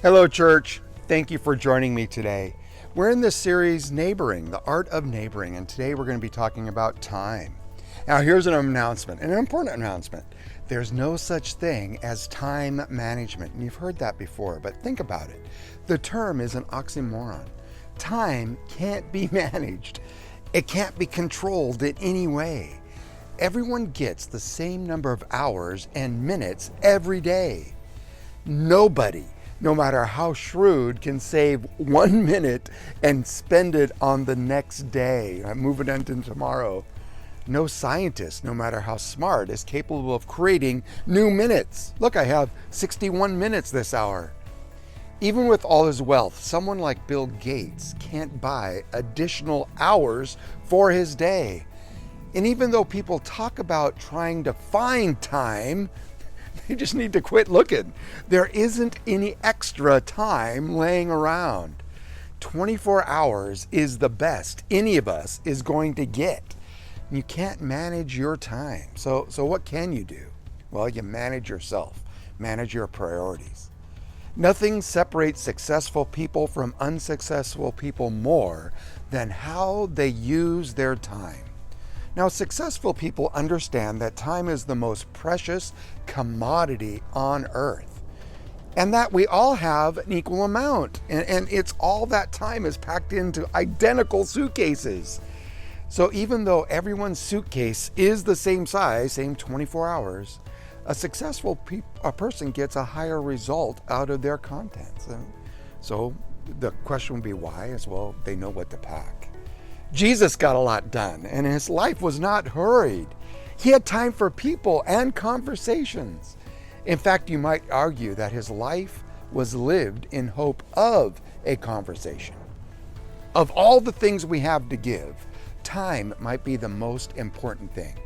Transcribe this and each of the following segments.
Hello, church. Thank you for joining me today. We're in this series, Neighboring, the Art of Neighboring, and today we're going to be talking about time. Now, here's an announcement, an important announcement. There's no such thing as time management, and you've heard that before, but think about it. The term is an oxymoron. Time can't be managed. It can't be controlled in any way. Everyone gets the same number of hours and minutes every day. Nobody, no matter how shrewd, can save 1 minute and spend it on the next day, move it into tomorrow. No scientist, no matter how smart, is capable of creating new minutes. Look, I have 61 minutes this hour. Even with all his wealth, someone like Bill Gates can't buy additional hours for his day. And even though people talk about trying to find time, they just need to quit looking. There isn't any extra time laying around. 24 hours is the best any of us is going to get. You can't manage your time. So what can you do? Well, you manage yourself, manage your priorities. Nothing separates successful people from unsuccessful people more than how they use their time. Now, successful people understand that time is the most precious commodity on earth, and that we all have an equal amount, and it's all that time is packed into identical suitcases. So even though everyone's suitcase is the same size, same 24 hours, a successful person gets a higher result out of their contents. And so the question would be why? As well, they know what to pack. Jesus got a lot done, and his life was not hurried. He had time for people and conversations. In fact, you might argue that his life was lived in hope of a conversation. Of all the things we have to give, time might be the most important thing.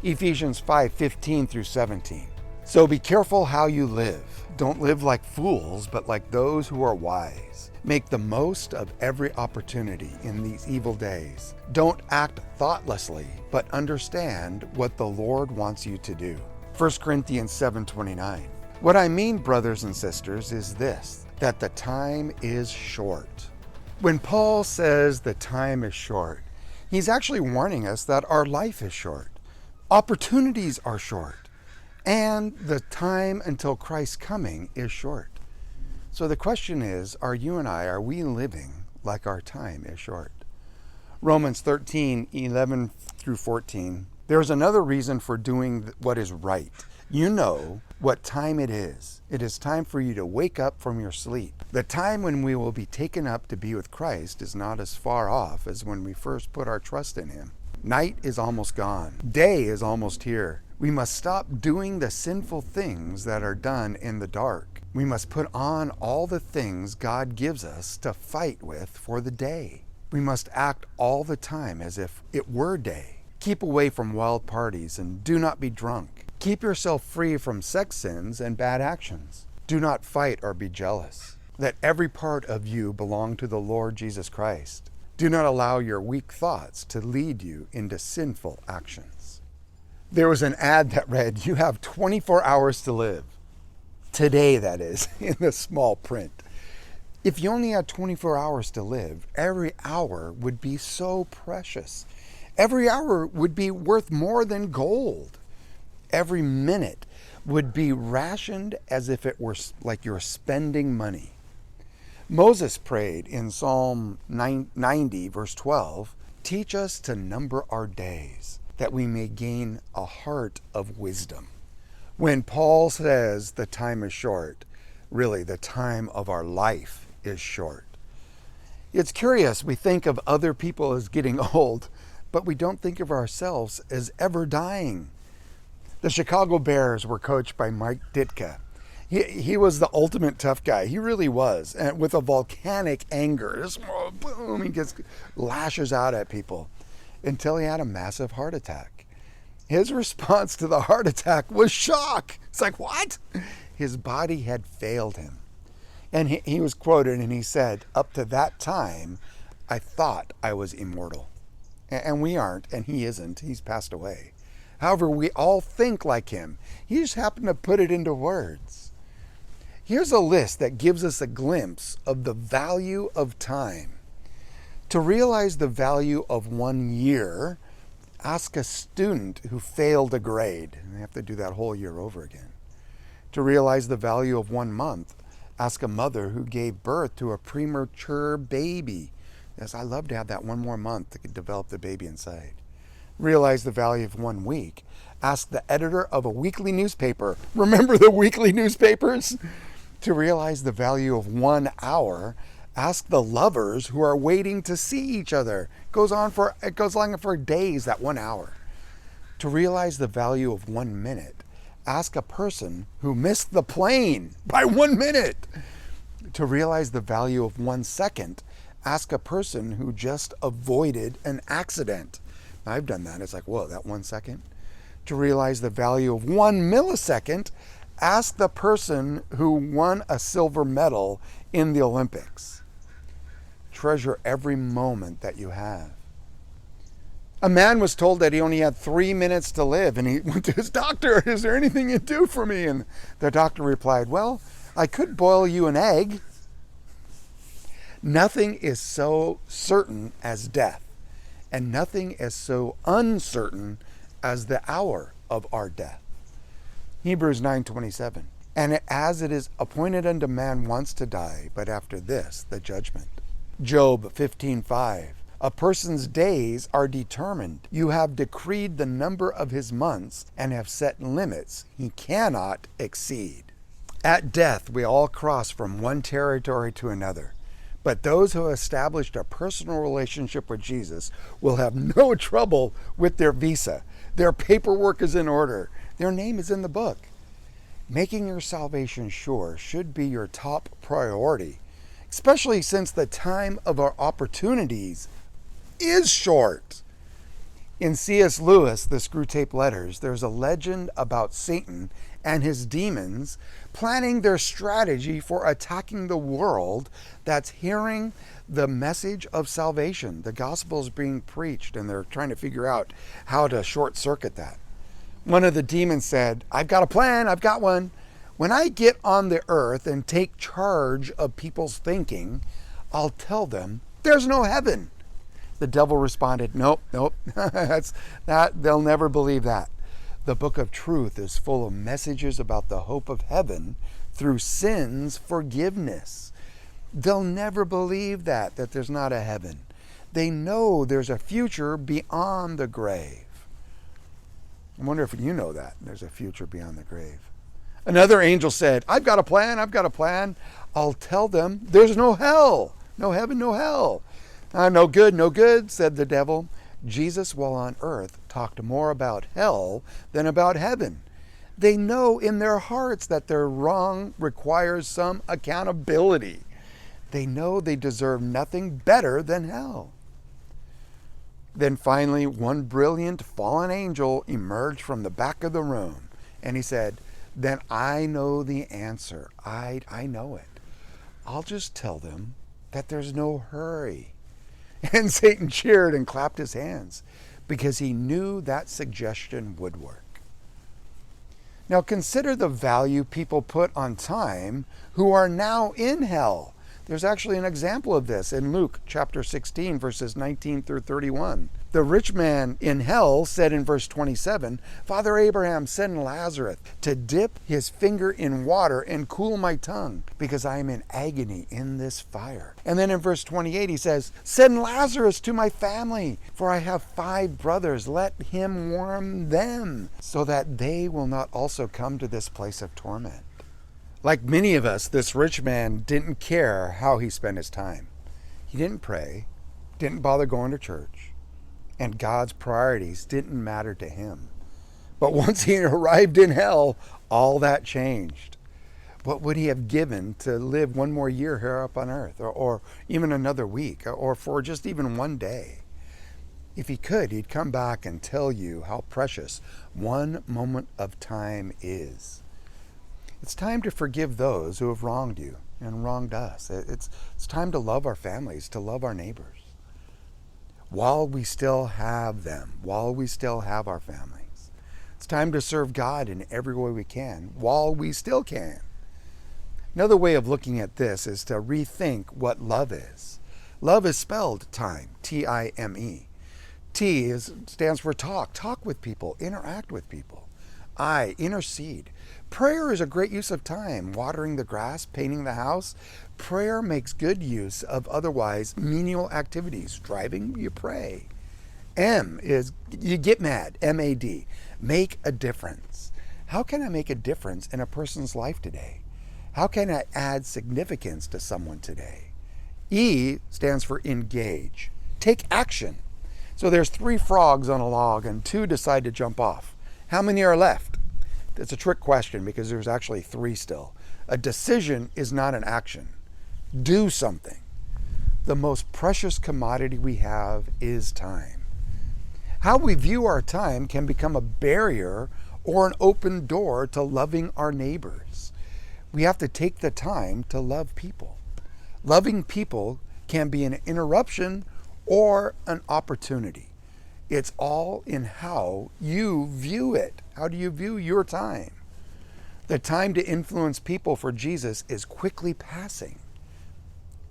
Ephesians 5:15 through 17. So be careful how you live. Don't live like fools, but like those who are wise. Make the most of every opportunity in these evil days. Don't act thoughtlessly, but understand what the Lord wants you to do. 1 Corinthians 7:29. What I mean, brothers and sisters, is this, that the time is short. When Paul says the time is short, he's actually warning us that our life is short. Opportunities are short. And the time until Christ's coming is short. So the question is, are we living like our time is short? Romans 13:11 through 14. There's another reason for doing what is right. You know what time it is. It is time for you to wake up from your sleep. The time when we will be taken up to be with Christ is not as far off as when we first put our trust in him. Night is almost gone. Day is almost here. We must stop doing the sinful things that are done in the dark. We must put on all the things God gives us to fight with for the day. We must act all the time as if it were day. Keep away from wild parties and do not be drunk. Keep yourself free from sex sins and bad actions. Do not fight or be jealous. Let every part of you belong to the Lord Jesus Christ. Do not allow your weak thoughts to lead you into sinful actions. There was an ad that read, you have 24 hours to live. Today, that is, in the small print. If you only had 24 hours to live, every hour would be so precious. Every hour would be worth more than gold. Every minute would be rationed as if it were like you're spending money. Moses prayed in Psalm 90, verse 12, teach us to number our days, that we may gain a heart of wisdom. When Paul says the time is short, really the time of our life is short. It's curious, we think of other people as getting old, but we don't think of ourselves as ever dying. The Chicago Bears were coached by Mike Ditka. He was the ultimate tough guy. He really was. And with a volcanic anger, just boom, he just lashes out at people until he had a massive heart attack. His response to the heart attack was shock. It's like, what? His body had failed him. And he was quoted and he said, up to that time, I thought I was immortal. And we aren't, and he isn't. He's passed away. However, we all think like him. He just happened to put it into words. Here's a list that gives us a glimpse of the value of time. To realize the value of 1 year, ask a student who failed a grade, and they have to do that whole year over again. To realize the value of 1 month, ask a mother who gave birth to a premature baby. Yes, I love to have that 1 more month to develop the baby inside. Realize the value of 1 week. Ask the editor of a weekly newspaper. Remember the weekly newspapers? To realize the value of 1 hour, ask the lovers who are waiting to see each other. It goes on for days, that 1 hour. To realize the value of 1 minute, ask a person who missed the plane by 1 minute. To realize the value of 1 second, ask a person who just avoided an accident. I've done that. It's like, whoa, that 1 second. To realize the value of 1 millisecond, ask the person who won a silver medal in the Olympics. Treasure every moment that you have. A man was told that he only had 3 minutes to live, and he went to his doctor, is there anything you do for me? And the doctor replied, well, I could boil you an egg. Nothing is so certain as death, and nothing is so uncertain as the hour of our death. Hebrews 9:27. And as it is appointed unto man once to die, but after this, the judgment. Job 15:5. A person's days are determined. You have decreed the number of his months and have set limits he cannot exceed. At death, we all cross from one territory to another. But those who have established a personal relationship with Jesus will have no trouble with their visa. Their paperwork is in order. Their name is in the book. Making your salvation sure should be your top priority, especially since the time of our opportunities is short. In C.S. Lewis, the Screwtape Letters, there's a legend about Satan and his demons planning their strategy for attacking the world that's hearing the message of salvation. The gospel is being preached, and they're trying to figure out how to short circuit that. One of the demons said, I've got a plan, I've got one. When I get on the earth and take charge of people's thinking, I'll tell them there's no heaven. The devil responded, nope, they'll never believe that. The book of truth is full of messages about the hope of heaven through sin's forgiveness. They'll never believe that there's not a heaven. They know there's a future beyond the grave. I wonder if you know that there's a future beyond the grave. Another angel said, I've got a plan. I'll tell them there's no hell, no heaven, no hell. No good, said the devil. Jesus, while on earth, talked more about hell than about heaven. They know in their hearts that their wrong requires some accountability. They know they deserve nothing better than hell. Then finally, one brilliant fallen angel emerged from the back of the room, and he said, then I know the answer. I know it. I'll just tell them that there's no hurry. And Satan cheered and clapped his hands because he knew that suggestion would work. Now consider the value people put on time who are now in hell. There's actually an example of this in Luke chapter 16, verses 19 through 31. The rich man in hell said in verse 27, Father Abraham, send Lazarus to dip his finger in water and cool my tongue, because I am in agony in this fire. And then in verse 28 he says, send Lazarus to my family, for I have 5 brothers. Let him warn them, so that they will not also come to this place of torment. Like many of us, this rich man didn't care how he spent his time. He didn't pray, didn't bother going to church, and God's priorities didn't matter to him. But once he arrived in hell, all that changed. What would he have given to live 1 more year here up on earth, or even another week, or for just even 1 day? If he could, he'd come back and tell you how precious 1 moment of time is. It's time to forgive those who have wronged you and wronged us. It's time to love our families, to love our neighbors. While we still have them, while we still have our families. It's time to serve God in every way we can, while we still can. Another way of looking at this is to rethink what love is. Love is spelled time, T-I-M-E. Stands for talk. Talk with people, interact with people. I, intercede. Prayer is a great use of time. Watering the grass, painting the house. Prayer makes good use of otherwise menial activities. Driving, you pray. M is you get mad, M-A-D. Make a difference. How can I make a difference in a person's life today? How can I add significance to someone today? E stands for engage. Take action. So there's 3 frogs on a log and 2 decide to jump off. How many are left? It's a trick question because there's actually 3 still. A decision is not an action. Do something. The most precious commodity we have is time. How we view our time can become a barrier or an open door to loving our neighbors. We have to take the time to love people. Loving people can be an interruption or an opportunity. It's all in how you view it. How do you view your time? The time to influence people for Jesus is quickly passing.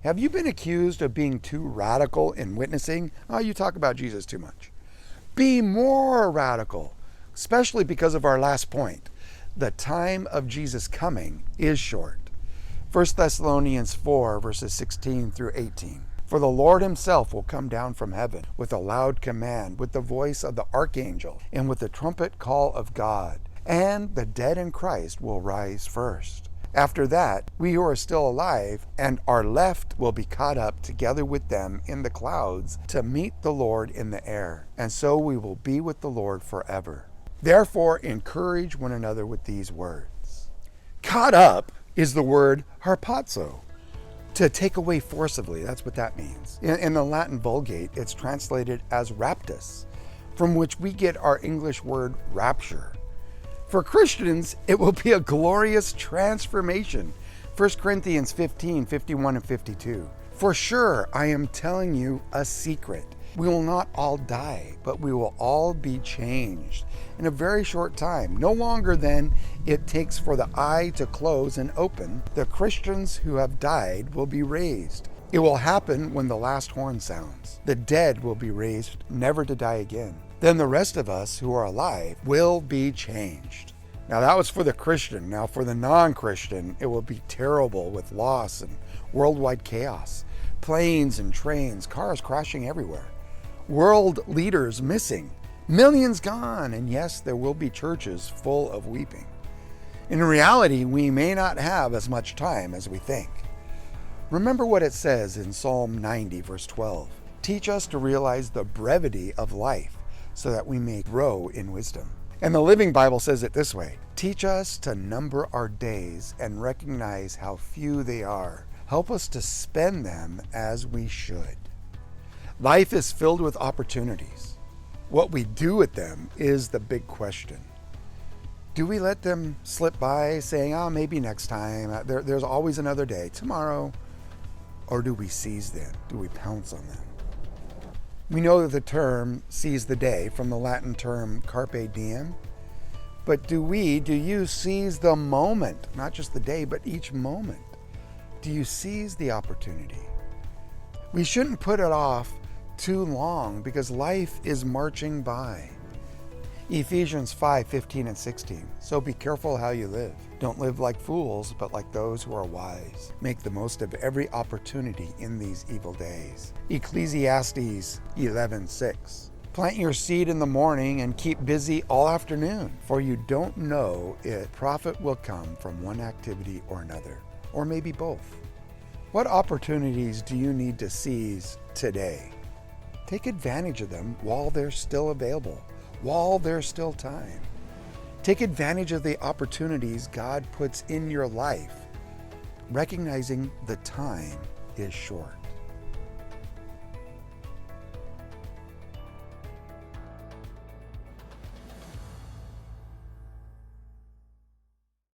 Have you been accused of being too radical in witnessing? Oh, you talk about Jesus too much. Be more radical, especially because of our last point. The time of Jesus coming is short. 1 Thessalonians 4, verses 16 through 18. For the Lord himself will come down from heaven with a loud command, with the voice of the archangel, and with the trumpet call of God. And the dead in Christ will rise first. After that, we who are still alive and are left will be caught up together with them in the clouds to meet the Lord in the air. And so we will be with the Lord forever. Therefore, encourage one another with these words. Caught up is the word harpazo, to take away forcibly. That's what that means. In the Latin Vulgate, it's translated as raptus, from which we get our English word rapture. For Christians, it will be a glorious transformation. 1 Corinthians 15, 51 and 52. For sure, I am telling you a secret. We will not all die, but we will all be changed in a very short time. No longer than it takes for the eye to close and open, the Christians who have died will be raised. It will happen when the last horn sounds. The dead will be raised, never to die again. Then the rest of us who are alive will be changed. Now that was for the Christian. Now for the non-Christian, it will be terrible with loss and worldwide chaos. Planes and trains, cars crashing everywhere. World leaders missing, millions gone, and yes, there will be churches full of weeping. In reality, we may not have as much time as we think. Remember what it says in Psalm 90, verse 12. Teach us to realize the brevity of life so that we may grow in wisdom. And the Living Bible says it this way. Teach us to number our days and recognize how few they are. Help us to spend them as we should. Life is filled with opportunities. What we do with them is the big question. Do we let them slip by saying, oh, maybe next time, there's always another day, tomorrow, or do we seize them? Do we pounce on them? We know that the term seize the day from the Latin term carpe diem, but do you seize the moment, not just the day, but each moment? Do you seize the opportunity? We shouldn't put it off too long because life is marching by. Ephesians 5, 15 and 16. So be careful how you live. Don't live like fools, but like those who are wise. Make the most of every opportunity in these evil days. Ecclesiastes 11:6. Plant your seed in the morning and keep busy all afternoon, for you don't know if profit will come from one activity or another, or maybe both. What opportunities do you need to seize today? Take advantage of them while they're still available, while there's still time. Take advantage of the opportunities God puts in your life, recognizing the time is short.